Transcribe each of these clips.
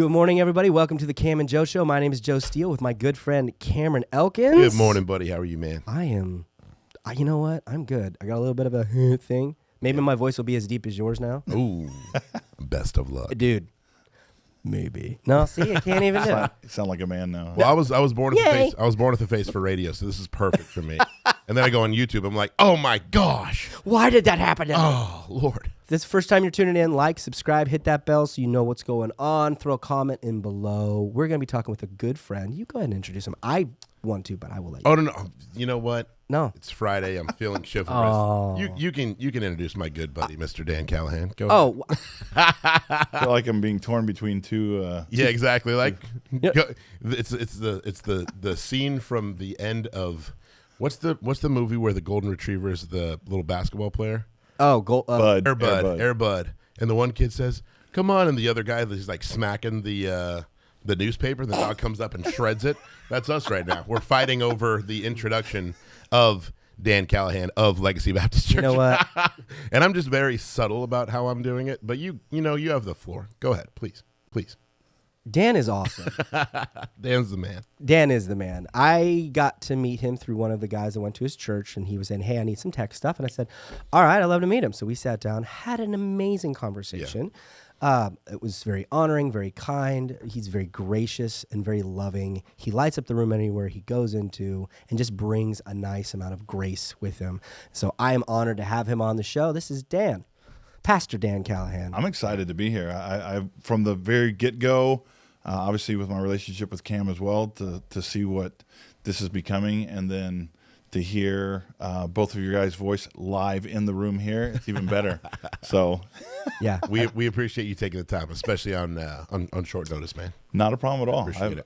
Good morning, everybody. Welcome to the Cam and Joe Show. My name is Joe Steele with my good friend Cameron Elkins. Good morning, buddy. How are you, man? You know what? I'm good. I got a little bit of a thing. Maybe my voice will be as deep as yours now. Ooh, best of luck. Dude, maybe. No, see, I can't even do it. You sound like a man now. Well, I was born with a Yay. face. I was born with a face for radio, so this is perfect for me. And then I go on YouTube. I'm like, oh my gosh. Why did that happen to me? Oh Lord. If this is the first time you're tuning in, like, subscribe, hit that bell so you know what's going on. Throw a comment in below. We're going to be talking with a good friend. You go ahead and introduce him. I want to, but I will let you. Oh no. You know what? No. It's Friday. I'm feeling chivalrous. Oh. You can introduce my good buddy, Mr. Dan Callahan. Go. Oh, I feel like I'm being torn between two. Yeah, exactly. Like, Yep. it's the scene from the end of what's the movie where the golden retriever is the little basketball player? Bud. Air Bud. And the one kid says, "Come on," and the other guy is like smacking the newspaper, and the dog comes up and shreds it. That's us right now. We're fighting over the introduction of Dan Callahan of Legacy Baptist Church. You know what? And I'm just very subtle about how I'm doing it, but you have the floor. Go ahead, please. Dan is awesome. Dan's the man. Dan is the man. I got to meet him through one of the guys that went to his church, and he was saying, hey, I need some tech stuff. And I said, all right, I'd love to meet him. So we sat down, had an amazing conversation. It was very honoring, very kind. He's very gracious and very loving. He lights up the room anywhere he goes into and just brings a nice amount of grace with him. So I am honored to have him on the show. This is Dan, Pastor Dan Callahan. I'm excited to be here. I from the very get-go, obviously with my relationship with Cam as well, to see what this is becoming, and then to hear both of your guys' voice live in the room here, it's even better. So, Yeah. We appreciate you taking the time, especially on short notice, man. not a problem at all. Appreciate it.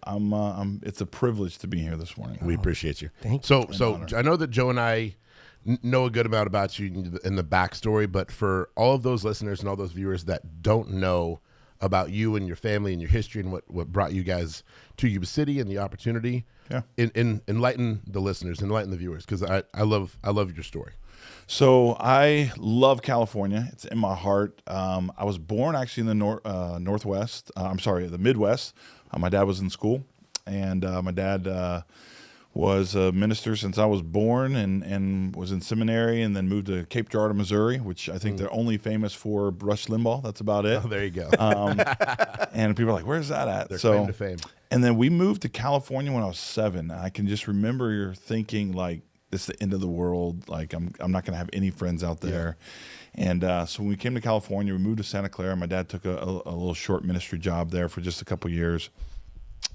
It's a privilege to be here this morning. We appreciate you. Thank you. So I know that Joe and I know a good amount about you in the backstory, but for all of those listeners and all those viewers that don't know about you and your family and your history and what brought you guys to Yuba City and the opportunity, enlighten the listeners, enlighten the viewers, because I love your story. So I love California. It's in my heart. I was born actually in the Northwest. The Midwest. My dad was in school, and my dad was a minister since I was born, and was in seminary, and then moved to Cape Girardeau, Missouri, which I think they're only famous for Rush Limbaugh. That's about it. Oh, there you go. And people are like, "Where's that at?" Their claim to fame. And then we moved to California when I was 7. I can just remember thinking like, this is the end of the world. Like I'm not going to have any friends out there. Yeah. And so when we came to California, we moved to Santa Clara. My dad took a little short ministry job there for just a couple years.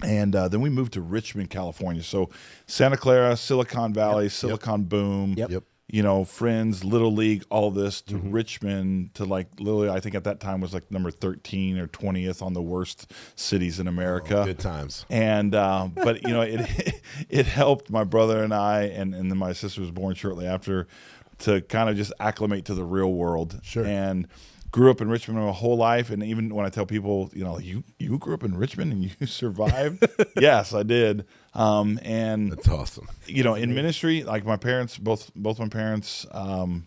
And then we moved to Richmond, California. So Santa Clara, Silicon Valley, Silicon Boom. Yep. Friends, Little League, all this to Richmond, to like literally, I think at that time was like number 13 or 20th on the worst cities in America. Oh, good times. And but it helped my brother and I, and then my sister was born shortly after, to kind of just acclimate to the real world. Sure. And grew up in Richmond my whole life, and even when I tell people, you grew up in Richmond and you survived, yes, I did. And That's awesome. in ministry, like my parents, both my parents come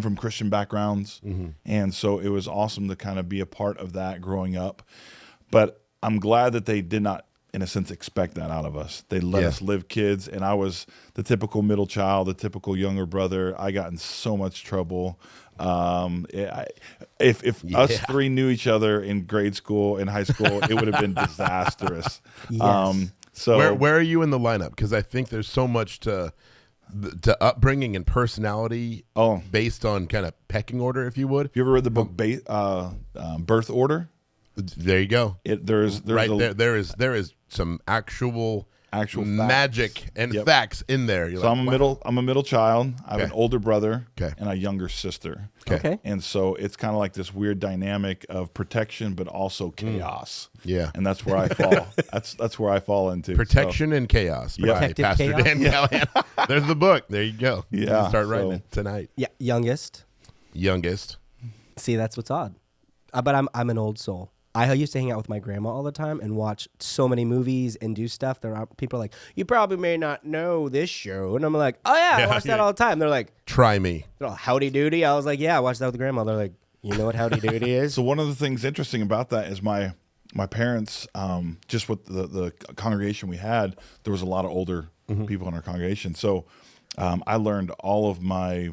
from Christian backgrounds, and so it was awesome to kind of be a part of that growing up. But I'm glad that they did not, in a sense, expect that out of us. They let us live kids, and I was the typical middle child, the typical younger brother. I got in so much trouble. If us three knew each other in grade school, in high school, it would have been disastrous. Yes. So where are you in the lineup? Because I think there's so much to upbringing and personality based on kind of pecking order, if you would. you ever read the book Birth Order? There you go. There is some actual facts. magic and facts in there. You're So like, I'm a middle child. I have an older brother Okay. and a younger sister. Okay. And so it's kind of like this weird dynamic of protection, but also chaos. Yeah. And that's where I fall. That's where I fall into. Protection and Chaos by Protective Pastor Chaos? Dan Callahan. There's the book. There you go. You Yeah, can start writing so- it tonight. Yeah, youngest. Youngest. See, that's what's odd. But I'm an old soul. I used to hang out with my grandma all the time and watch so many movies and do stuff. People are like, you probably may not know this show. And I'm like, oh, yeah, I watch that all the time. They're like, Try me. Howdy Doody. I was like, yeah, I watched that with grandma. They're like, you know what Howdy Doody is? So one of the things interesting about that is my my parents, just with the congregation we had, there was a lot of older people in our congregation. So I learned all of my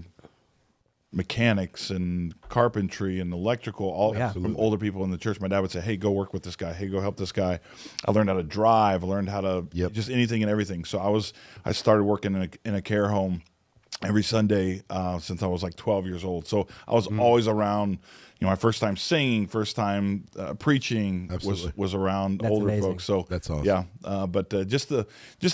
mechanics and carpentry and electrical all from older people in the church. My dad would say, hey, go work with this guy. Hey, go help this guy. I learned how to drive. I learned how to just anything and everything. So I started working in a care home every Sunday since I was like 12 years old. So I was always around. My first time singing, first time preaching was around older amazing. folks. So that's awesome. Yeah, but just to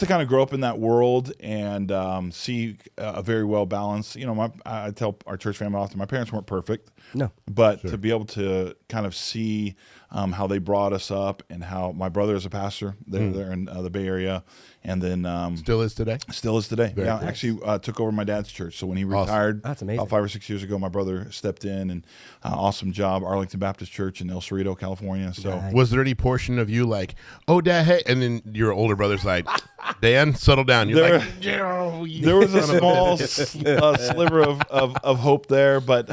kind of grow up in that world and see a very well balanced. I tell our church family often, my parents weren't perfect. No, but to be able to kind of see how they brought us up and how my brother is a pastor there in the Bay Area, and then still is today. Very cool. Actually took over my dad's church. So when he retired, that's amazing. About 5 or 6 years ago, my brother stepped in and awesome job, Arlington Baptist Church in El Cerrito, California. So was there any portion of you like, oh, Dad, hey, and then your older brother's like, Dan, settle down. You're there was a small sliver of hope there, but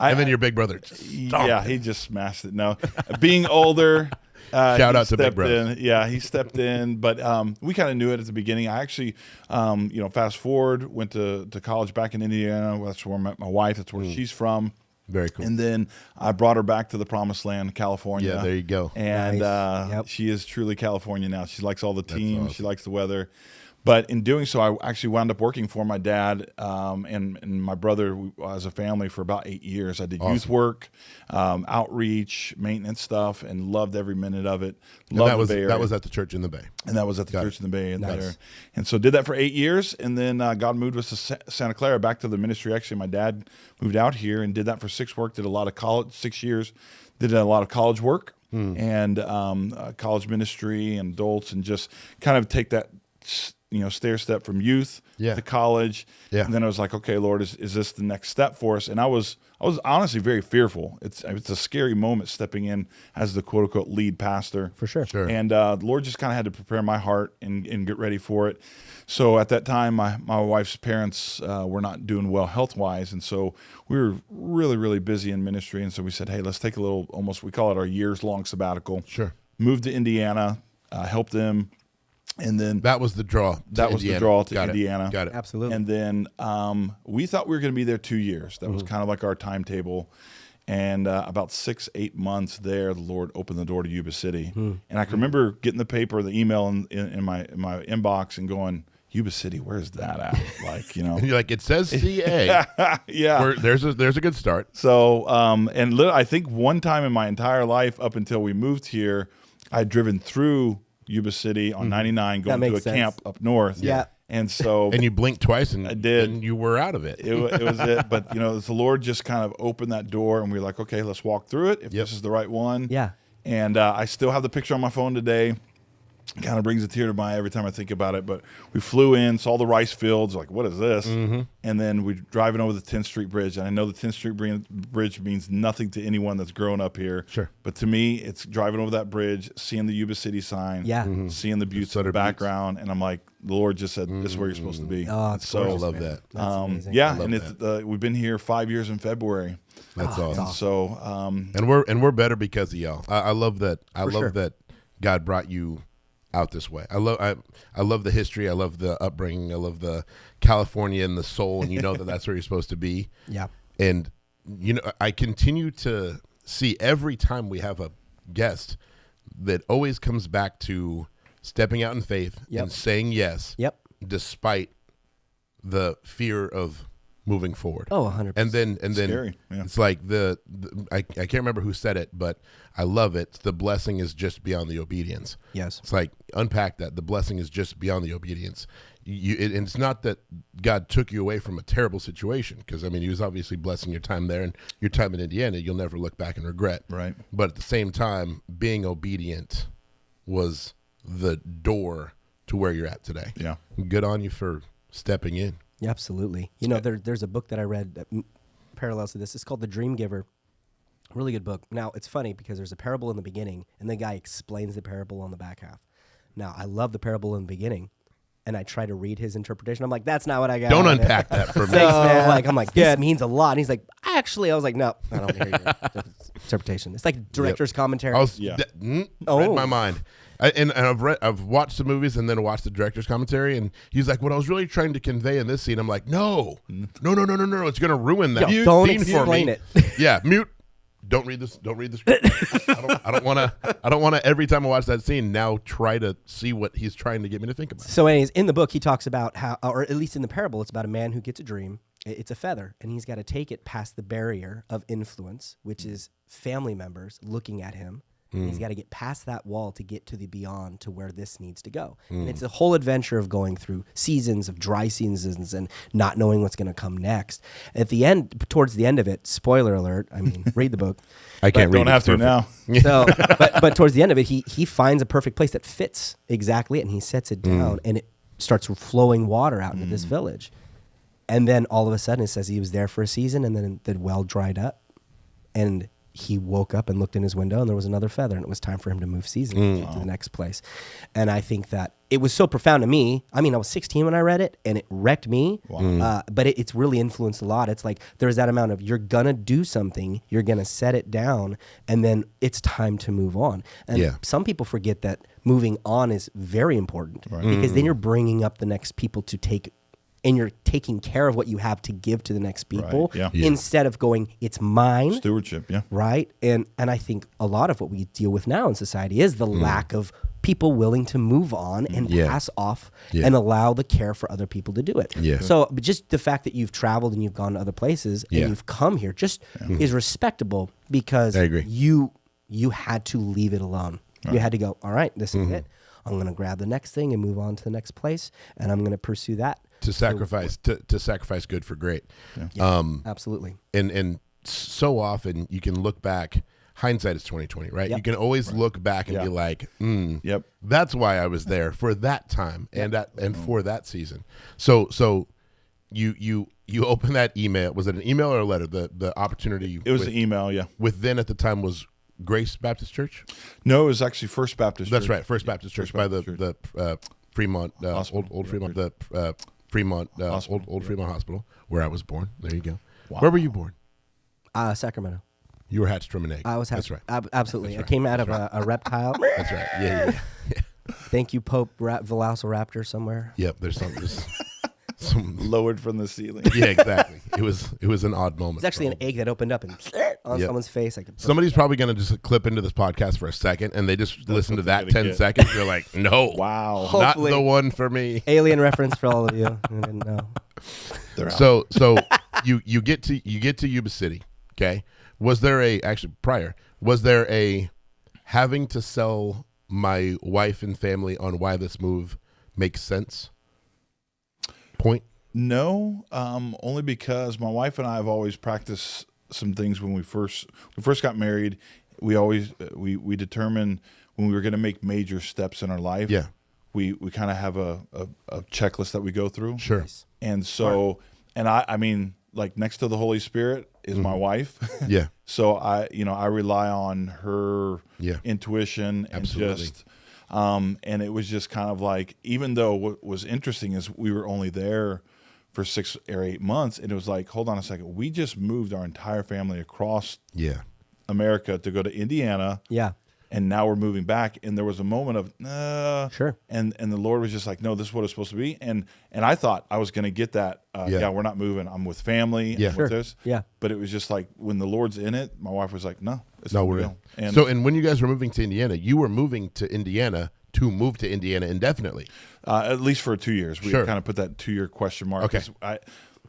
and then your big brother, he just smashed it. No, being older. Shout out to Big Brother. He stepped in, but we kind of knew it at the beginning. I actually, fast forward, went to college back in Indiana. That's where I met my wife. That's where she's from. Very cool. And then I brought her back to the promised land, California. Yeah, there you go. And she is truly California now. She likes all the teams. Awesome. She likes the weather. But in doing so, I actually wound up working for my dad and my brother as a family for about 8 years. I did youth work, outreach, maintenance stuff, and loved every minute of it. That was at the church in the Bay. And that was at the church in the Bay. And so did that for 8 years. And then God moved us to Santa Clara, back to the ministry. Actually, my dad moved out here and did that for 6 years, did a lot of college work and college ministry and adults, and just kind of take that stair step from youth to college. Yeah. And then I was like, okay, Lord, is this the next step for us? And I was honestly very fearful. It's a scary moment stepping in as the quote unquote lead pastor. For sure. And the Lord just kind of had to prepare my heart and get ready for it. So at that time, my wife's parents were not doing well health-wise. And so we were really, really busy in ministry. And so we said, hey, let's take a little, we call it our years-long sabbatical. Sure. Moved to Indiana, helped them. And then that was the draw. That was the draw to Indiana. Got it. Absolutely. And then we thought we were going to be there 2 years. That was kind of like our timetable. And about 6-8 months there, the Lord opened the door to Yuba City. And I can remember getting the paper, the email in my inbox, and going, Yuba City, where's that at? And you're like, it says CA. Yeah. There's a good start. So, I think one time in my entire life up until we moved here, I'd driven through Yuba City on 99 going to a camp up north. Yeah. And so and you blinked twice and I did. And you were out of it. It was it. But the Lord just kind of opened that door, and we were like, okay, let's walk through it if this is the right one. Yeah. And I still have the picture on my phone today. Kind of brings a tear to my eye every time I think about it. But we flew in, saw the rice fields, like, what is this? And then we're driving over the 10th Street Bridge. And I know the 10th Street Bridge means nothing to anyone that's grown up here. Sure. But to me, it's driving over that bridge, seeing the Yuba City sign, seeing the buttes in the background. And I'm like, the Lord just said, this is where you're supposed to be. Oh, it's so I love that. We've been here 5 years in February. That's awesome. So, and we're better because of y'all. I love that. I love that God brought you out this way. I love the history. I love the upbringing. I love the California and the soul, and that's where you're supposed to be. Yeah. And I continue to see every time we have a guest that always comes back to stepping out in faith and saying yes. Yep. Despite the fear of moving forward. Oh, 100%. And then scary. Yeah. It's like I can't remember who said it, but I love it. The blessing is just beyond the obedience. Yes. It's like, unpack that. The blessing is just beyond the obedience. And it's not that God took you away from a terrible situation, because he was obviously blessing your time there and your time in Indiana. You'll never look back and regret. Right. But at the same time, being obedient was the door to where you're at today. Yeah. Good on you for stepping in. Yeah, absolutely. There's a book that I read that parallels to this. It's called The Dream Giver. Really good book. Now, it's funny because there's a parable in the beginning, and the guy explains the parable on the back half. Now, I love the parable in the beginning, and I try to read his interpretation. I'm like, that's not what I got. Don't unpack that for me. Thanks, man. I'm like, this means a lot. And he's like, I actually, I was like, no, I don't hear your interpretation. It's like director's commentary. I was Yeah. read my mind. And I've watched the movies and then watched the director's commentary, and he's like, what I was really trying to convey in this scene, I'm like, no, it's going to ruin that Yo, don't scene for me. explain it. Yeah, mute. Don't read this. Don't read the script. I don't want to. Every time I watch that scene, now try to see what he's trying to get me to think about. So, anyways, in the book, he talks about how, or at least in the parable, it's about a man who gets a dream. It's a feather, and he's got to take it past the barrier of influence, which is family members looking at him. And he's got to get past that wall to get to the beyond, to where this needs to go. And it's a whole adventure of going through seasons of dry seasons and not knowing what's going to come next. At the end, towards the end of it, spoiler alert, I mean, read the book. I can't read. Don't have to now. So, but towards the end of it, he finds a perfect place that fits exactly, and he sets it down, and it starts flowing water out into this village. And then all of a sudden, it says he was there for a season, and then the well dried up, and he woke up and looked in his window, and there was another feather, and it was time for him to move season to the next place. And I think that it was so profound to me. I mean, I was 16 when I read it, and it wrecked me. Wow. But it's really influenced a lot. It's like there's that amount of, you're gonna do something, you're gonna set it down, and then it's time to move on. And some people forget that moving on is very important, because then you're bringing up the next people to take. And you're taking care of what you have to give to the next people, instead of going, it's mine. Stewardship, right? And I think a lot of what we deal with now in society is the lack of people willing to move on and pass off and allow the care for other people to do it. So but just the fact that you've traveled and you've gone to other places and you've come here just is respectable, because I agree. you had to leave it alone. You had to go, all right, this is it. I'm going to grab the next thing and move on to the next place, and I'm going to pursue that. To sacrifice to sacrifice good for great. Absolutely. And so often you can look back. Hindsight is 20/20, right? You can always look back and be like, that's why I was there for that time and for that season. So you open that email. Was it an email or a letter? The opportunity. It was an email. With then at the time was Grace Baptist Church. No, it was actually First Baptist. That's Church. right, First Baptist Church by the Fremont old Fremont Fremont old Fremont Hospital, where I was born. There you go. Wow. Where were you born? Sacramento. You were hatched from an egg. I was hatched. That's right. Absolutely. That's right. I came out of a reptile. That's right. Yeah. Thank you, Pope Velociraptor somewhere. Yep. There's some lowered from the ceiling. Yeah, exactly. It was an odd moment. It's actually an egg that opened up and on someone's face. Somebody's probably going to just clip into this podcast for a second, and they just listen to that 10 seconds. They're like, no. Wow. Hopefully. Not the one for me. Alien reference for all of you. I didn't know. So you get to Yuba City, okay? Was there a having to sell my wife and family on why this move makes sense point? No, only because my wife and I have always practiced some things when we first got married. We always we determined when we were going to make major steps in our life. Yeah, we kind of have a checklist that we go through. Sure. And so, and I mean, like next to the Holy Spirit is my wife. Yeah. So I rely on her intuition and just. And it was just kind of like, even though what was interesting is we were only there for 6 or 8 months, and it was like, hold on a second, we just moved our entire family across America to go to Indiana. Yeah. And now we're moving back. And there was a moment of, sure. And the Lord was just like, no, this is what it's supposed to be. And I thought I was going to get that. We're not moving. I'm with family. Yeah. I'm with this. Yeah. But it was just like, when the Lord's in it, my wife was like, no, it's not real. And when you guys were moving to Indiana, you were moving to Indiana to move to Indiana indefinitely. At least for 2 years. We kind of put that 2-year question mark. Okay.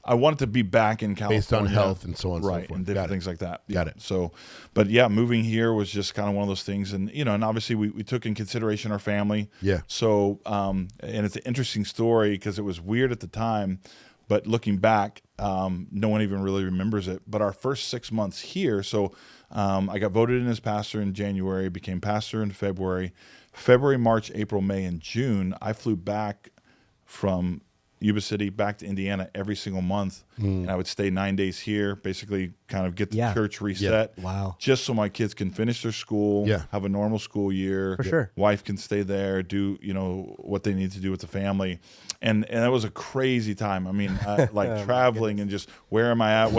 I wanted to be back in California. Based on health and so on and so forth. And different things like that. Got it. So, but yeah, moving here was just kind of one of those things. And, and obviously we took in consideration our family. Yeah. So, and it's an interesting story because it was weird at the time, but looking back, no one even really remembers it. But our first 6 months here, so I got voted in as pastor in January, became pastor in February, March, April, May, and June. I flew back from Yuba City back to Indiana every single month, and I would stay 9 days here, basically kind of get the church reset. Wow. Just so my kids can finish their school, have a normal school year. For sure. Wife can stay there, do what they need to do with the family, and that was a crazy time. I mean, like traveling and just where am I at?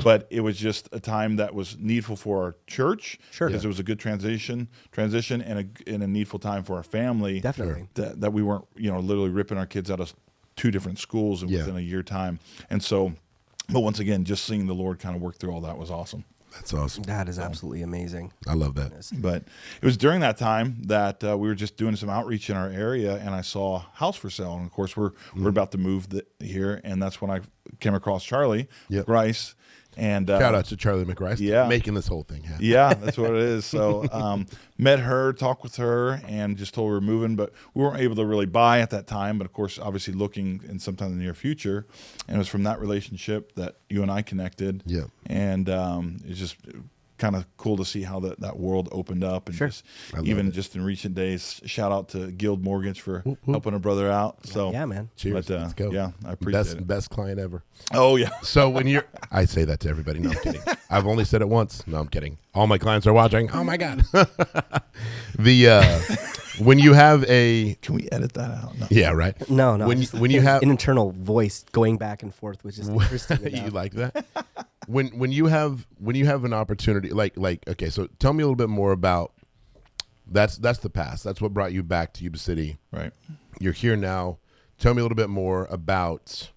But it was just a time that was needful for our church, because it was a good transition, and a needful time for our family. Definitely. That we weren't literally ripping our kids out of 2 different schools within a year time, and so. But once again, just seeing the Lord kind of work through all that was awesome. That's awesome. That is absolutely amazing. I love that. But it was during that time that we were just doing some outreach in our area, and I saw a house for sale. And of course, we're about to move here, and that's when I came across Charlie Rice. And shout out to Charlie McRice, making this whole thing happen. Yeah, that's what it is. So met her, talked with her, and just told her we're moving, but we weren't able to really buy at that time. But of course, obviously looking in sometime in the near future, and it was from that relationship that you and I connected. Yeah, and it's just kind of cool to see how that world opened up, and just in recent days, shout out to Guild Mortgage for helping a brother out. So yeah, man. Cheers. But, let's go. Yeah, I appreciate it. Best client ever. Oh yeah. So I say that to everybody. No, I'm kidding. I've only said it once. No, I'm kidding. All my clients are watching. Oh my God. When you have can we edit that out? No. Yeah, right. No. When you have an internal voice going back and forth, which is interesting. You like that? When you have an opportunity, like okay, so tell me a little bit more about that's the past. That's what brought you back to Yuba City. Right. You're here now. Tell me a little bit more about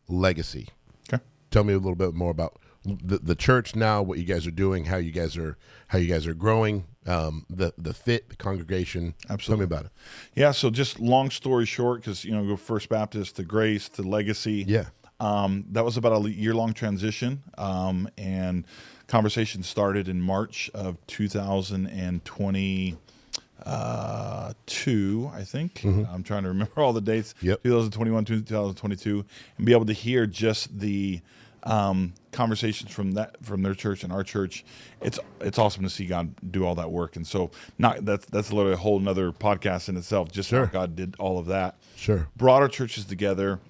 legacy. Okay. Tell me a little bit more about the church now, what you guys are doing, how you guys are growing, the congregation. Absolutely. Tell me about it. Yeah. So just long story short, because go First Baptist to Grace to Legacy. Yeah. That was about a year-long transition, and conversation started in March of 2022, I think. I'm trying to remember all the dates. 2021 to 2022, and be able to hear just the conversations from their church and our church. It's awesome to see God do all that work, and so that's literally a whole nother podcast in itself. Just how God did all of that. Sure. Brought our churches together.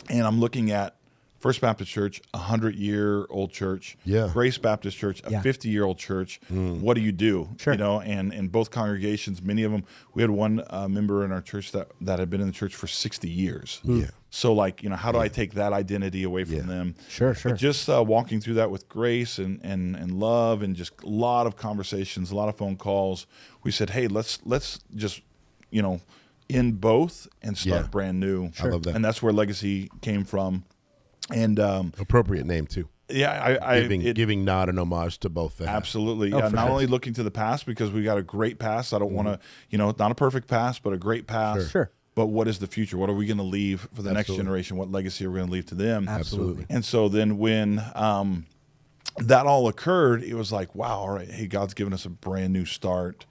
And I'm looking at First Baptist Church, 100-year-old church. Yeah. Grace Baptist Church, a 50-year-old church. What do you do? Sure. And in both congregations, many of them, we had one member in our church that had been in the church for 60 years. Yeah. So how do I take that identity away from them? Sure. But just walking through that with grace and love, and just a lot of conversations, a lot of phone calls. We said, hey, let's just, in both and start brand new. I love that. And that's where Legacy came from. And appropriate name too. Yeah, giving nod and homage to both. Absolutely. Not only looking to the past, because we got a great past. I don't want to, not a perfect past, but a great past. Sure. But what is the future? What are we going to leave for the next generation? What legacy are we going to leave to them? Absolutely. And so then when that all occurred, it was like, wow, all right, hey, God's given us a brand new start.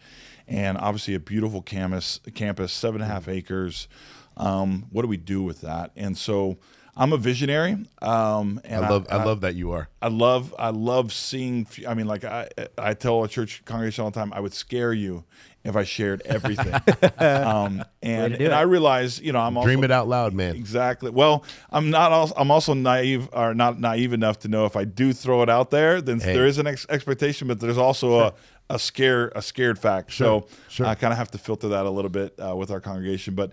And obviously a beautiful campus, 7.5 acres. What do we do with that? And so I'm a visionary. And I love that you are. I love seeing. I mean, like I tell a church congregation all the time, I would scare you if I shared everything. And I realize, I'm also dream it out loud, man. Exactly. Well, I'm also naive, or not naive enough to know if I do throw it out there, then there is an expectation, but there's also a scared fact. So I kind of have to filter that a little bit with our congregation. But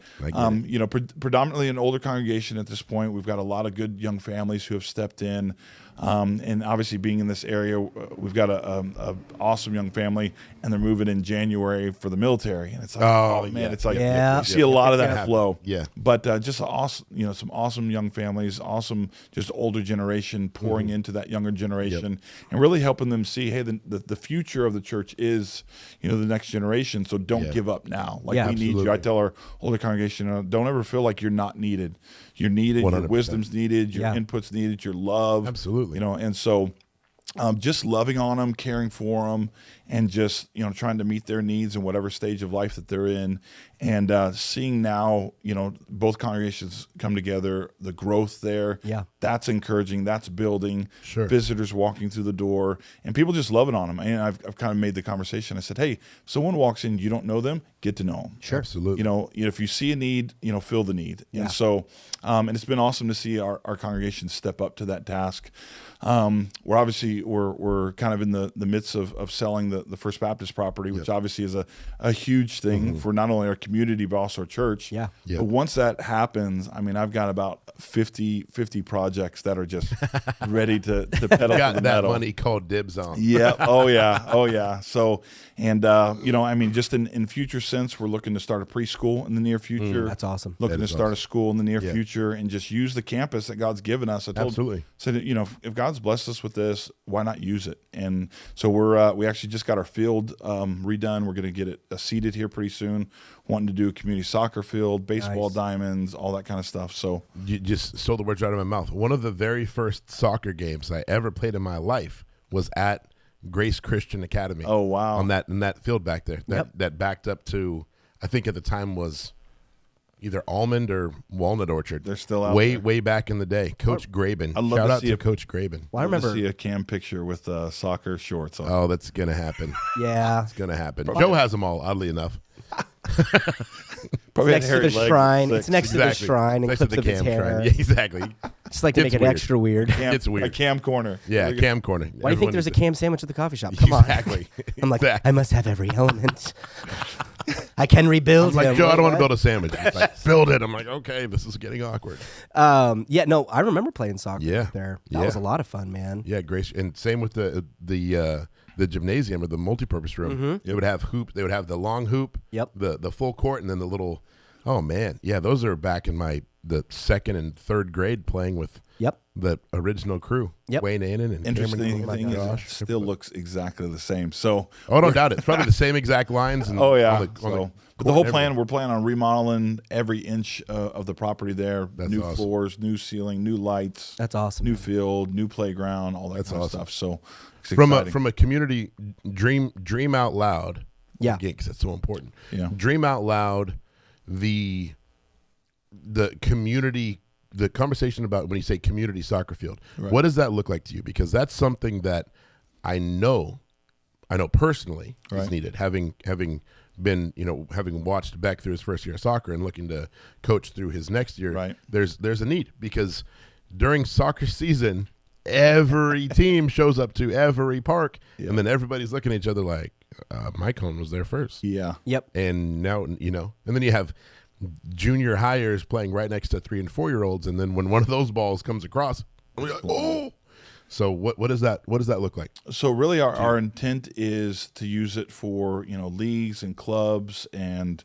predominantly an older congregation at this point. We've got a lot of good young families who have stepped in. And obviously being in this area, we've got a awesome young family, and they're moving in January for the military. And it's like, it's like you see a lot of that flow. Yeah. But just awesome, some awesome young families, awesome just older generation pouring into that younger generation, and really helping them see, hey, the future of the church is, the next generation. So don't give up now. Like we need you. I tell our older congregation, don't ever feel like you're not needed. You're needed. 100%. Your wisdom's needed. Your input's needed. Your love. Absolutely. And so just loving on them, caring for them, and just, trying to meet their needs in whatever stage of life that they're in. And seeing now, both congregations come together, the growth there, that's encouraging, that's building, visitors walking through the door, and people just loving on them. And I've kind of made the conversation. I said, hey, if someone walks in, you don't know them, get to know them. Sure. Absolutely. If you see a need, fill the need. And so, and it's been awesome to see our congregation step up to that task. We're obviously we're kind of in the midst of selling the First Baptist property, which obviously is a huge thing for not only our community but also our church. Yeah. But once that happens, I mean, I've got about 50 projects that are just ready to pedal Got to the that metal. money called dibs on. Yeah. Oh yeah. So, and I mean, just in future sense, we're looking to start a preschool in the near future. That's awesome. Looking That to is start a awesome. school in the near future and just use the campus that God's given us. I told Absolutely. said, if God's blessed us with this, why not use it? And so we actually just got our field redone. We're going to get it seeded here pretty soon. Wanting to do a community soccer field, baseball diamonds, all that kind of stuff. So You just stole the words right out of my mouth. One of the very first soccer games I ever played in my life was at Grace Christian Academy. Oh, wow. In that field back there. That backed up to, I think at the time was either Almond or Walnut Orchard. They're still out way there. way back in the day. Coach Graben. I'd love Shout to out see to Coach Graben. Well, I I'd love to remember. see a cam picture with soccer shorts on. Oh, that's gonna happen. Yeah. It's gonna happen. Joe has them all, oddly enough. Probably Next to had the hairy legs shrine. at It's 6. next to the Exactly. shrine and Next to clips the of his cam hair. shrine. Yeah, exactly. Just like to make It's it weird. extra weird. It's weird. A cam corner. Yeah, cam corner. Why do you think there's a cam sandwich at the coffee shop? Come Exactly. on. I'm like, Exactly. I must have every element. I can rebuild I'm like, him. Joe, I don't want to What? build a sandwich. He's like, build it. I'm like, okay, this is getting awkward. Yeah, no, I remember playing soccer Yeah. there. That Yeah. was a lot of fun, man. Yeah, Grace, and same with the gymnasium or the multipurpose room. It would have hoop. They would have the long hoop. Yep. The full court, and then the little. Oh man, yeah, those are back in the second and third grade playing with Yep. the original crew. Yep. Wayne Annan and Interesting Cameron. thing is, it Josh. still looks exactly the same. So, Oh, don't doubt it. It's probably the same exact lines. And oh yeah. on the So, but court the whole and plan, we're planning on remodeling every inch of the property there. That's new awesome. floors, new ceiling, new lights, That's awesome. new field, new playground, all that That's kind awesome. of stuff. So, it's everything. exciting. From a community dream out loud. Yeah. Again, because that's so important. Yeah. Dream out loud. The community, the conversation about when you say community soccer field, what does that look like to you? Because that's something that I know personally is needed. Having been, having watched Beck through his first year of soccer and looking to coach through his next year, there's a need, because during soccer season, every team shows up to every park, and then everybody's looking at each other like, Mike Hone was there first. Yeah. Yep. And now, and then you have junior hires playing right next to 3 and 4 year olds, and then when one of those balls comes across, we're like, oh. So what does that look like? So really, our intent is to use it for leagues and clubs, and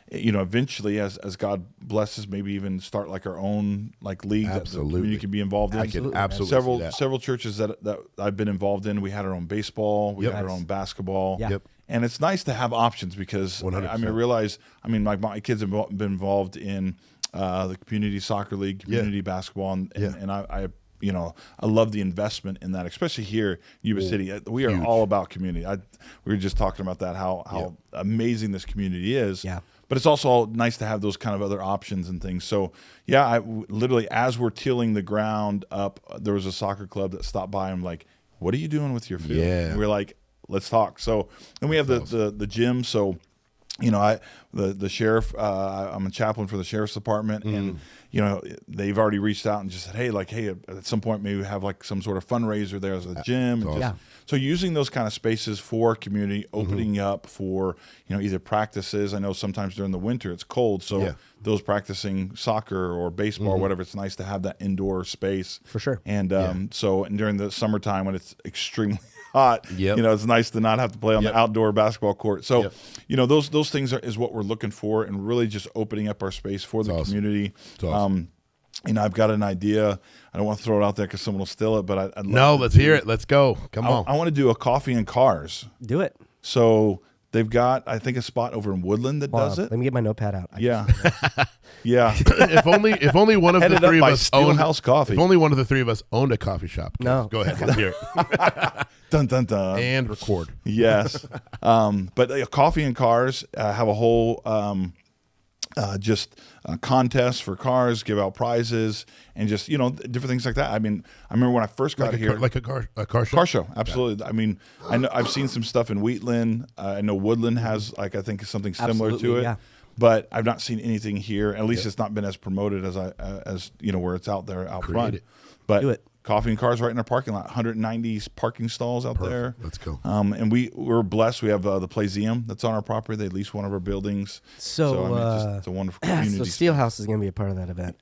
eventually, as God blesses, maybe even start like our own league that the community can be involved in. I can absolutely see that. Several churches that I've been involved in. We had our own baseball, we had our own basketball. Yeah. Yep. And it's nice to have options, because 100%. My kids have been involved in the community soccer league, community basketball, and I love the investment in that, especially here in Yuba City. We are all about community. We were just talking about that, how amazing this community is. Yeah. But it's also nice to have those kind of other options and things. So, yeah, literally, as we're tilling the ground up, there was a soccer club that stopped by. and like, what are you doing with your field? Yeah. And we're like, let's talk. So then we have the gym. So, the sheriff, I'm a chaplain for the sheriff's department, and they've already reached out and just said, hey, at some point maybe we have some sort of fundraiser there as a gym. And awesome. So using those kind of spaces for community, opening up for either practices. I know sometimes during the winter it's cold, so those practicing soccer or baseball or whatever, it's nice to have that indoor space For sure. And and during the summertime when it's extremely hot, it's nice to not have to play on the outdoor basketball court. So those things is what we're looking for, and really just opening up our space for the community. Awesome. I've got an idea. I don't want to throw it out there because someone will steal it, but I'd love let's hear it. Let's go. Come on. I want to do a coffee and cars. Do it. So they've got, I think, a spot over in Woodland that does it. Let me get my notepad out. Yeah. Yeah. if only one of the Headed up three of by us owned Steelhouse Coffee. If only one of the three of us owned a coffee shop. No. Go ahead. Let's hear it. Dun, dun, dun. And record. Yes. But Coffee and Cars have a whole just contests for cars, give out prizes, and just different things like that. I mean, I remember when I first got here, like a car show. Car show, absolutely. I mean, I know I've seen some stuff in Wheatland. I know Woodland has I think something similar to it. Yeah. But I've not seen anything here. At least it's not been as promoted as where it's out there out front. it. But Do it. Coffee and cars right in our parking lot. 190 parking stalls out there. Let's go. And we're blessed. We have the Playseum that's on our property. They lease one of our buildings. So, I mean, it's a wonderful community. So Steelhouse is going to be a part of that event.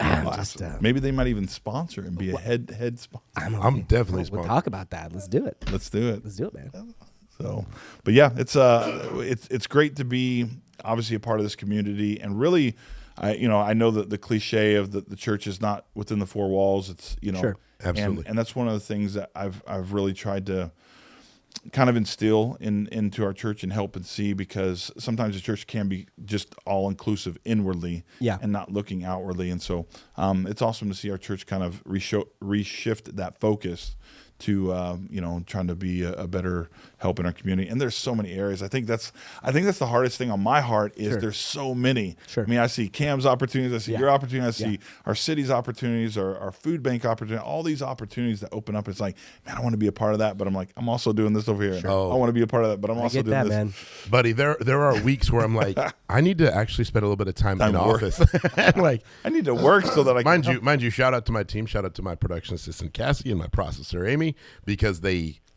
Maybe they might even sponsor and be a head sponsor. I'm definitely We'll sponsored. talk about that. Let's do it. Let's do it. Let's do it, man. So, but yeah, it's great to be obviously a part of this community, and really, I know that the cliche of the church is not within the four walls. It's Sure. Absolutely. and that's one of the things that I've really tried to kind of instill into our church and help and see, because sometimes the church can be just all inclusive inwardly, Yeah. and not looking outwardly. And so it's awesome to see our church kind of reshift that focus to trying to be a better help in our community. And there's so many areas. I think that's the hardest thing on my heart is Sure. there's so many. Sure. I mean, I see Cam's opportunities, I see Yeah. your opportunities, I see Yeah. our city's opportunities, our food bank opportunity, all these opportunities that open up. It's like, man, I want to be a part of that, but I'm like, I'm also doing this over here. Sure. I want to be a part of that, but I'm I also get doing that, this. man. Buddy, there are weeks where I'm like, I need to actually spend a little bit of time in work. office. And like, I need to work so that I can mind you, shout out to my team, shout out to my production assistant Cassie and my processor Amy, because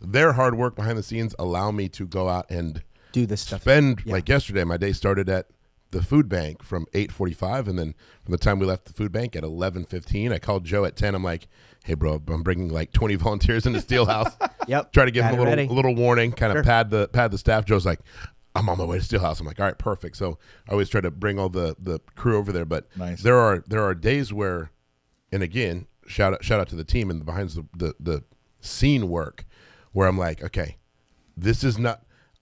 their hard work behind the scenes allow me to go out and Do this stuff. spend, Yeah. like yesterday, my day started at the food bank from 8:45, and then from the time we left the food bank at 11:15, I called Joe at 10. I'm like, hey, bro, I'm bringing like 20 volunteers into Steelhouse. Yep. Try to give Got them it ready. a little warning, kind of Sure. pad the staff. Joe's like, I'm on my way to Steelhouse. I'm like, all right, perfect. So I always try to bring all the crew over there. But Nice. there are days where, and again, shout out to the team and behind the scene work, where I'm like, okay,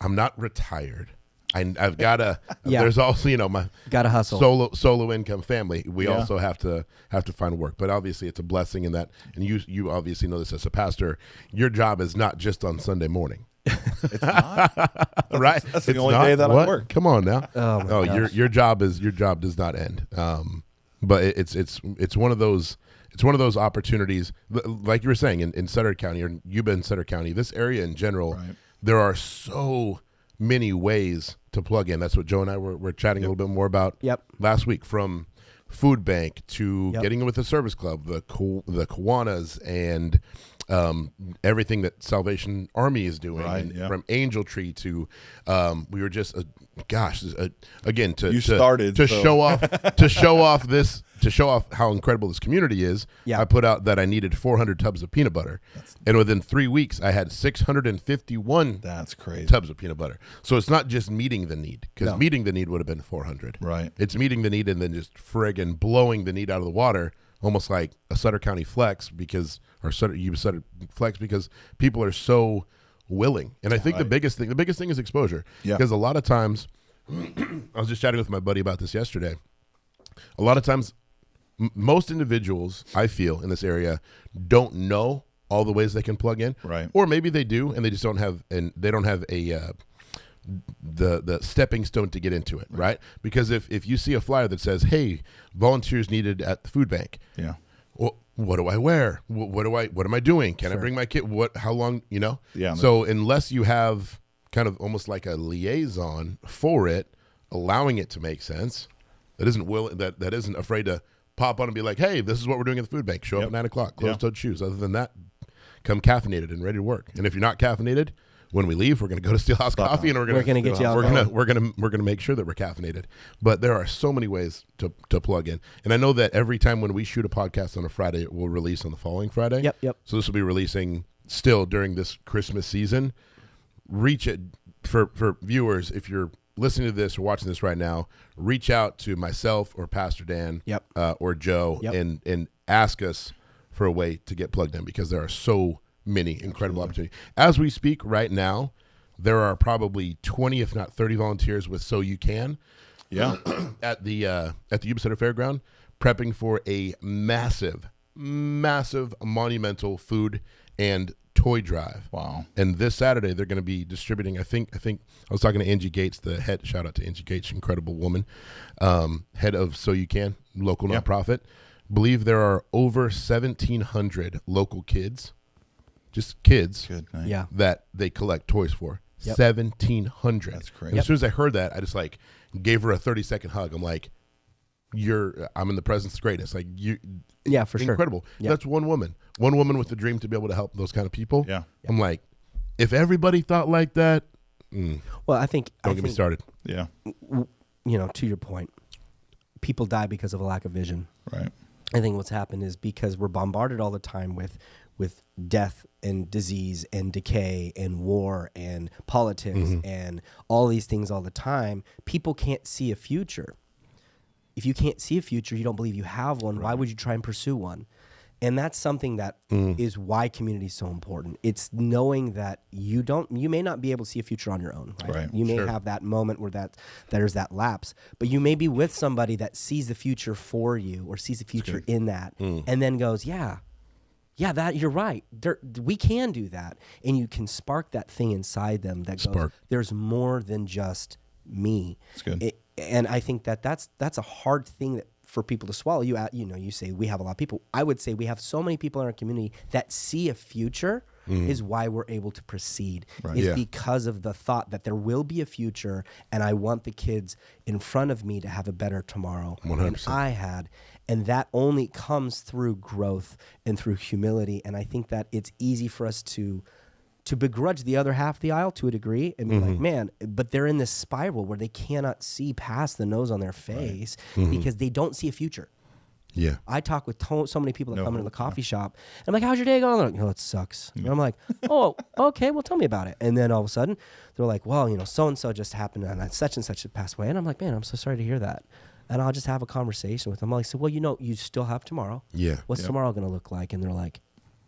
I'm not retired. I've got to. Yeah. There's also my Gotta hustle. solo income family. We Yeah. also have to find work. But obviously, it's a blessing in that. And you obviously know this as a pastor. Your job is not just on Sunday morning. It's not. Right? That's the It's only not? day that What? I work. Come on now. Oh, my gosh. your job does not end. But it's one of those. It's one of those opportunities, like you were saying, in Sutter County, or Yuba and Sutter County, this area in general, Right. there are so many ways to plug in. That's what Joe and I were chatting a little bit more about Yep. last week, from food bank to Yep. getting in with the service club, the Kiwanis, and everything that Salvation Army is doing, Right, and yeah. from Angel Tree to we were just again You started, to so- show off how incredible this community is. Yeah. I put out that I needed 400 tubs of peanut butter, and within 3 weeks I had 651 That's crazy. tubs of peanut butter. So it's not just meeting the need, because No. meeting the need would have been 400. Right. It's meeting the need and then just friggin' blowing the need out of the water, almost like a Sutter County flex, because Sutter flex, because people are so willing. And I think the biggest thing is exposure. Yeah. Because a lot of times, I was just chatting with my buddy about this yesterday. A lot of times, most individuals, I feel, in this area don't know all the ways they can plug in. Right. Or maybe they do, and they just don't have a the stepping stone to get into it, right? Because if you see a flyer that says, "Hey, volunteers needed at the food bank," Yeah. well, what do I wear? What am I doing? Can I bring my kid? How long? Yeah. So unless you have kind of almost like a liaison for it, allowing it to make sense, that isn't afraid to pop on and be like, "Hey, this is what we're doing at the food bank. Show up Yep. at 9:00, Yeah. closed-toed shoes." Other than that, come caffeinated and ready to work. And if you're not caffeinated, when we leave, we're going to go to Steelhouse Coffee, and we're going gonna get you we're alcohol. going to make sure that we're caffeinated. But there are so many ways to plug in. And I know that every time when we shoot a podcast on a Friday, it will release on the following Friday. Yep. So this will be releasing still during this Christmas season. Reach it for viewers. If you're listening to this or watching this right now, reach out to myself or Pastor Dan or Joe and ask us for a way to get plugged in, because there are so many incredible opportunities. As we speak right now, there are probably 20, if not 30 volunteers with So You Can Yeah. at the Yuba Center Fairground, prepping for a massive monumental food and toy drive. Wow. And this Saturday they're going to be distributing. I think I was talking to Angie Gates, the head. Shout out to Angie Gates, incredible woman, head of So You Can, local nonprofit. Believe there are over 1,700 local kids, just kids, that they collect toys for. 1,700. That's crazy. As soon as I heard that, I just like gave her a 30-second hug. I'm like, I'm in the presence of greatness. Like for sure. Incredible. Yep. That's one woman with a dream to be able to help those kind of people. Yeah. I'm like, if everybody thought like that, well, I think don't get me started. Yeah. To your point, people die because of a lack of vision. Right. I think what's happened is because we're bombarded all the time with death and disease and decay and war and politics and all these things all the time, people can't see a future. If you can't see a future, you don't believe you have one, why would you try and pursue one? And that's something that is why community is so important. It's knowing that you may not be able to see a future on your own. Right? You may have that moment where there's that lapse, but you may be with somebody that sees the future for you or sees the future in that and then goes, yeah, that you're right. We can do that. And you can spark that thing inside them that goes, there's more than just me. That's good. And I think that's a hard thing for people to swallow. You say we have a lot of people. I would say we have so many people in our community that see a future is why we're able to proceed. Right. It's because of the thought that there will be a future and I want the kids in front of me to have a better tomorrow 100%. than I had. And that only comes through growth and through humility. And I think that it's easy for us to begrudge the other half of the aisle to a degree and be like, man, but they're in this spiral where they cannot see past the nose on their face because they don't see a future. Yeah. I talk with so many people that come into the coffee shop. And I'm like, how's your day going? They're like, it sucks. And I'm like, oh, okay, well, tell me about it. And then all of a sudden, they're like, well, so-and-so just happened and such and such passed away. And I'm like, man, I'm so sorry to hear that. And I'll just have a conversation with them. I'm like, so, well, you still have tomorrow. Yeah. What's tomorrow going to look like? And they're like,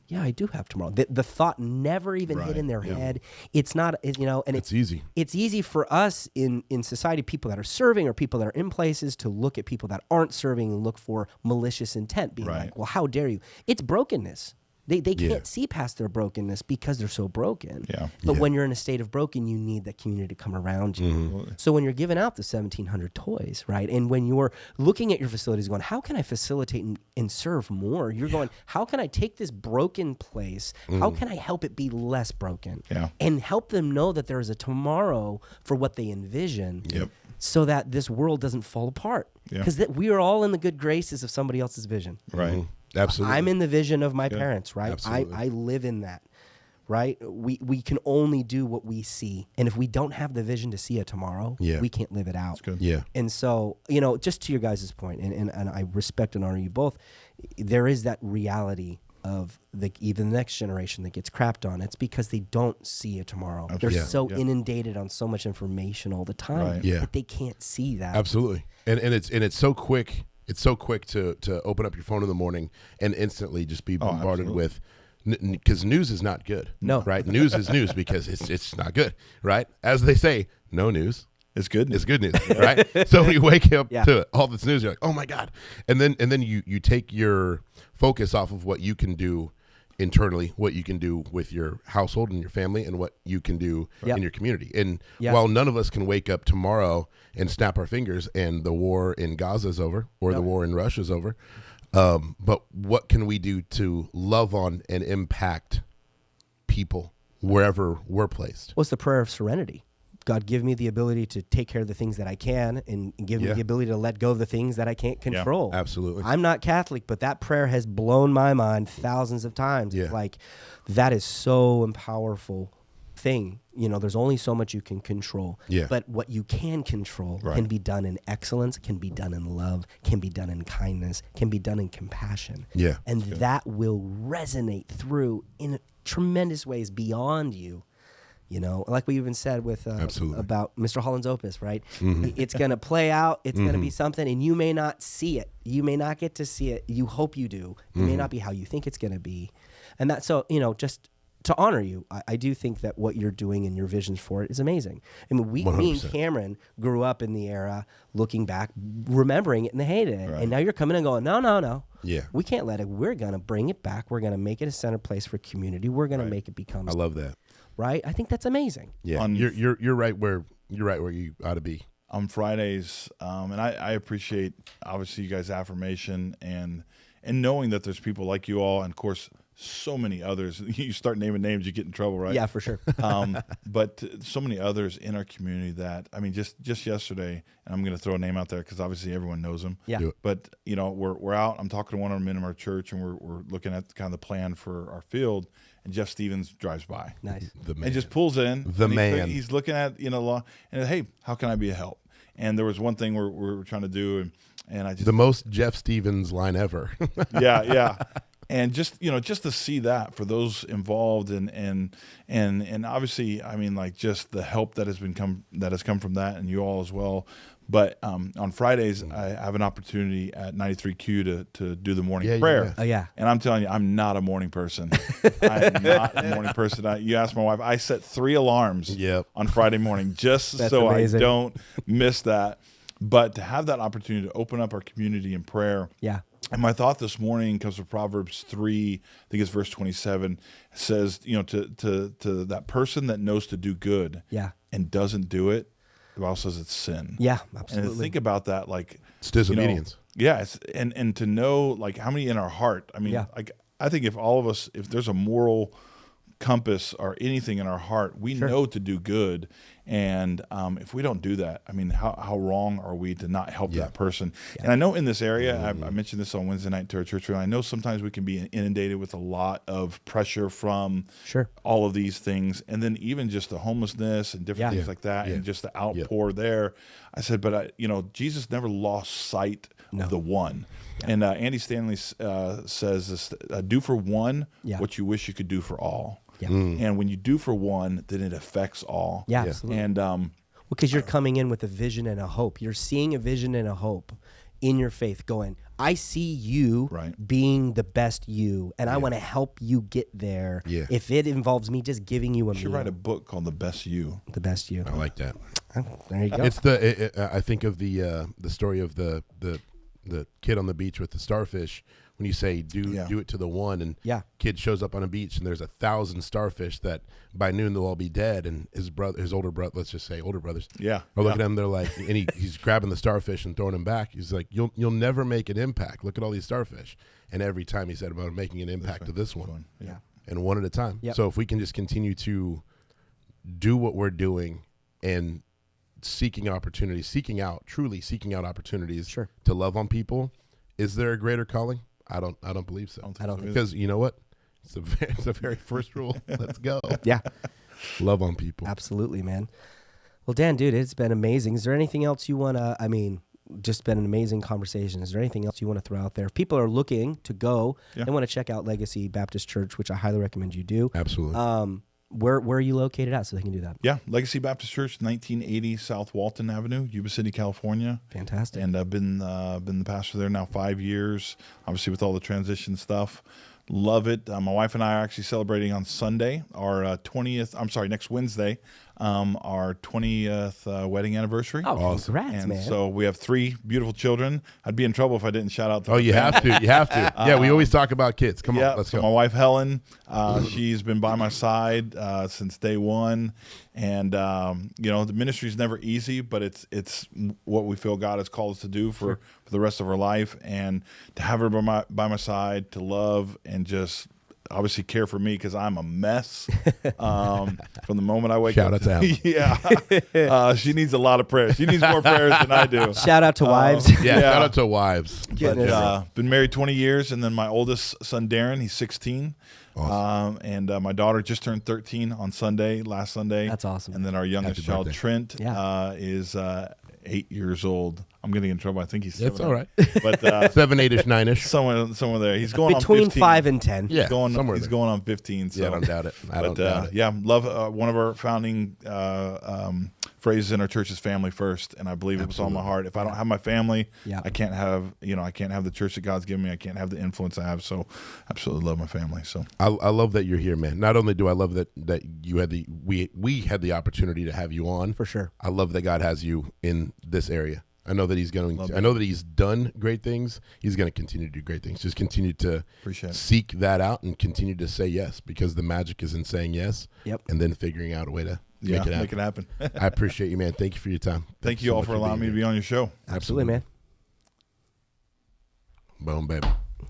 yeah, I do have tomorrow. The thought never even hit in their head. It's not, and it's easy. It's easy for us in society, people that are serving or people that are in places, to look at people that aren't serving and look for malicious intent, being like, well, how dare you? It's brokenness. They can't see past their brokenness because they're so broken. Yeah. But when you're in a state of broken, you need that community to come around you. So when you're giving out the 1,700 toys, right, and when you're looking at your facilities going, how can I facilitate and serve more? You're going, how can I take this broken place? How can I help it be less broken? Yeah. And help them know that there is a tomorrow for what they envision so that this world doesn't fall apart. Because we are all in the good graces of somebody else's vision. Right. Absolutely. I'm in the vision of my parents, right? Absolutely. I live in that, right? We can only do what we see. And if we don't have the vision to see a tomorrow, we can't live it out. That's good. Yeah. And so, just to your guys' point, and I respect and honor you both, there is that reality of even the next generation that gets crapped on. It's because they don't see a tomorrow. They're so inundated on so much information all the time that they can't see that. Absolutely. And it's so quick. It's so quick to open up your phone in the morning and instantly just be bombarded with, because news is not good. No. Right? News is news because it's not good. Right? As they say, no news. It's good news. It's good news, right? So when you wake up to all this news, you're like, oh my God. And then you take your focus off of what you can do internally, what you can do with your household and your family, and what you can do in your community. And while none of us can wake up tomorrow and snap our fingers and the war in Gaza is over or the war in Russia is over, but what can we do to love on and impact people wherever we're placed? What's the prayer of serenity? God, give me the ability to take care of the things that I can and give me the ability to let go of the things that I can't control. Yeah, absolutely. I'm not Catholic, but that prayer has blown my mind thousands of times. Yeah. It's like, that is so powerful thing. There's only so much you can control. Yeah. But what you can control can be done in excellence, can be done in love, can be done in kindness, can be done in compassion. Yeah. And that will resonate through in tremendous ways beyond you. Like we even said with about Mr. Holland's Opus, right? It's going to play out. It's going to be something, and you may not see it. You may not get to see it. You hope you do. It may not be how you think it's going to be. And that's so, just to honor you, I do think that what you're doing and your visions for it is amazing. I mean, me and 100%. Cameron grew up in the era, looking back, remembering it in the heyday. Right. And now you're coming and going, no. Yeah. We can't let it. We're going to bring it back. We're going to make it a center place for community. We're going to make it become. I love that. Right? I think that's amazing. Yeah, you're right where you ought to be. On Fridays, and I appreciate obviously you guys' affirmation and knowing that there's people like you all, and of course so many others. You start naming names, you get in trouble, right? Yeah, for sure. But so many others in our community that, I mean, just yesterday, and I'm going to throw a name out there because obviously everyone knows him. Yeah. But we're out. I'm talking to one of the men in our church, and we're looking at kind of the plan for our field. And Jeff Stevens drives by. Nice. The man. And just pulls in. The man. He's looking at law, and hey, how can I be a help? And there was one thing we were trying to do, and I just the most Jeff Stevens line ever. yeah. And just to see that for those involved and obviously, I mean, like just the help that has come from that, and you all as well. But on Fridays, I have an opportunity at 93Q to do the morning prayer. Yeah. Oh, yeah. And I'm telling you, I'm not a morning person. I am not a morning person. You ask my wife, I set 3 alarms on Friday morning just so amazing. I don't miss that. But to have that opportunity to open up our community in prayer. Yeah. And my thought this morning comes from Proverbs 3, I think it's verse 27. It says, to that person that knows to do good and doesn't do it, the Bible says it's sin. Yeah, absolutely. And to think about that, like It's disobedience. And to know like how many in our heart. I mean, like I think if all of us, if there's a moral compass or anything in our heart, we know to do good. And if we don't do that, I mean, how wrong are we to not help that person? Yeah. And I know in this area, I mentioned this on Wednesday night to our church, I know sometimes we can be inundated with a lot of pressure from all of these things. And then even just the homelessness and different things like that, and just the outpour there. I said, but Jesus never lost sight of the one. Yeah. And Andy Stanley says this, do for one what you wish you could do for all. Yeah. And when you do for one, then it affects all. Yeah, absolutely. And because you're coming in with a vision and a hope. You're seeing a vision and a hope in your faith going, I see you being the best you, and I want to help you get there. Yeah. If it involves me just giving you a meal. You should write a book called The Best You. The Best You. I like that. There you go. It's I think of the story of the kid on the beach with the starfish. When you say do it to the one, and kid shows up on a beach and there's 1,000 starfish that by noon they'll all be dead, and his older brother, let's just say older brothers, are looking at him. They're like, and he's grabbing the starfish and throwing them back. He's like, you'll never make an impact. Look at all these starfish. And every time he said about making an impact to this one, and one at a time. Yep. So if we can just continue to do what we're doing and truly seeking out opportunities to love on people, is there a greater calling? I don't believe so. I don't think because you know what? It's the very first rule. Let's go. Yeah. Love on people. Absolutely, man. Well, Dan, dude, it's been amazing. Is there anything else you want to, just been an amazing conversation. Is there anything else you want to throw out there? If people are looking to go, they want to check out Legacy Baptist Church, which I highly recommend you do. Absolutely. Where are you located at so they can do that? Yeah, Legacy Baptist Church, 1980 South Walton Avenue, Yuba City, California. Fantastic. And I've been the pastor there now 5 years, obviously with all the transition stuff. Love it. My wife and I are actually celebrating on Sunday, next Wednesday, our 20th wedding anniversary. Oh, awesome. Congrats, and man. So we have 3 beautiful children. I'd be in trouble if I didn't shout out to you have to. You have to. Yeah, we always talk about kids. Come on, let's go. My wife, Helen, she's been by my side since day one. And, the ministry is never easy, but it's what we feel God has called us to do for the rest of our life. And to have her by my side, to love and just obviously care for me because I'm a mess from the moment I wake up. Shout out to Helen. She needs a lot of prayers. She needs more prayers than I do. Shout out to wives. Shout out to wives. But, been married 20 years, and then my oldest son, Darren, he's 16. Awesome. And my daughter just turned 13 on last Sunday. That's awesome. And then our youngest child, Trent, is 8 years old. I'm getting in trouble. I think he's 7. It's all right. But 7, 8-ish, 9-ish. Somewhere there. He's going between on 15. 5 and 10. Yeah, he's going on 15. So. Yeah, I don't doubt it. Love one of our founding phrases in our church is family first, and I believe it was on my heart. If I don't have my family, I can't have the church that God's given me. I can't have the influence I have. So, absolutely love my family. So I love that you're here, man. Not only do I love that you had we had the opportunity to have you on. For sure. I love that God has you in this area. I know that I know that he's done great things. He's going to continue to do great things. Just continue to seek that out and continue to say yes, because the magic is in saying yes. Yep. And then figuring out a way to make it happen. I appreciate you, man. Thank you for your time. Thank you all for allowing me to be on your show. Absolutely, man. Boom, baby.